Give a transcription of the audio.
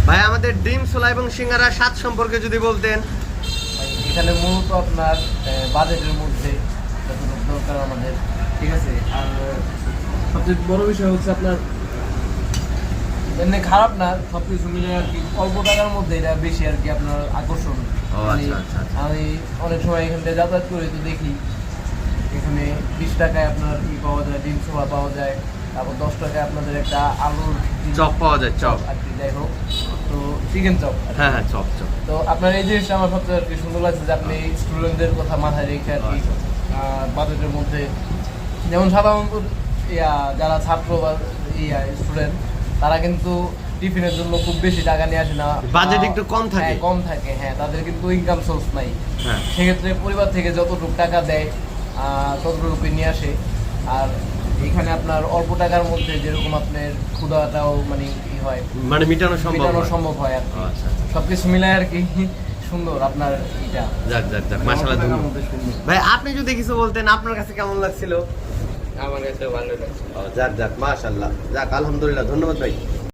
ভাই আমাদের ডিম ছোলা এবং সিঙ্গারা স্বাদ সম্পর্কে যদি বলতেন। এখানে মূলত আপনার বাজেটের মধ্যে যতটুকু দরকার আমাদের, ঠিক আছে। আর সবচেয়ে বড় বিষয় হচ্ছে আপনার এমনি খারাপ না, সব কিছু মিলে আর কি অল্প টাকার মধ্যে এটা বেশি আর কি আপনার আকর্ষণ। আমি অনেক সময় এখান থেকে যাতায়াত করি তো দেখি এখানে 20 টাকায় আপনার পাওয়া যায়, ডিম ছোলা পাওয়া যায়, তারপর 10 টাকায় আপনাদের একটা আলুর চপ পাওয়া যায়, চপ আর কি, যাই হোক, তো চিকেন চপ। হ্যাঁ হ্যাঁ, চপ চপ। তো আপনার এই জিনিসটা আমার সবচেয়ে আর কি সুন্দর লাগছে যে আপনি স্টুডেন্টদের কথা মাথায় রেখে আর কি বাজেটের মধ্যে, যেমন সাধারণত যারা ছাত্র বা স্টুডেন্ট তারা কিন্তু টিফিনের জন্য খুব বেশি টাকা নিয়ে আসে না, বাজেট একটু কম থাকে, হ্যাঁ, তাদের কিন্তু ইনকাম সোর্স নাই। হ্যাঁ, সেক্ষেত্রে পরিবার থেকে যতটুকু টাকা দেয় ততটুকু নিয়ে আসে। আর এখানে আপনার অল্প টাকার মধ্যে যেরকম আপনার ক্ষুধাটাও মানে হয়, মানে মেটানো সম্ভব হয় আর কি। সবকিছু মিলায় আর কি সুন্দর আপনার এটা। যাক যাক যাক, মাশাআল্লাহ। ভাই আপনি যদি কিছু বলতেন, আপনার কাছে কেমন লাগছিল? আমার কাছে ভালো লাগছে। যাক যাক, মাশাআল্লাহ, যাক আলহামদুলিল্লাহ, ধন্যবাদ ভাই।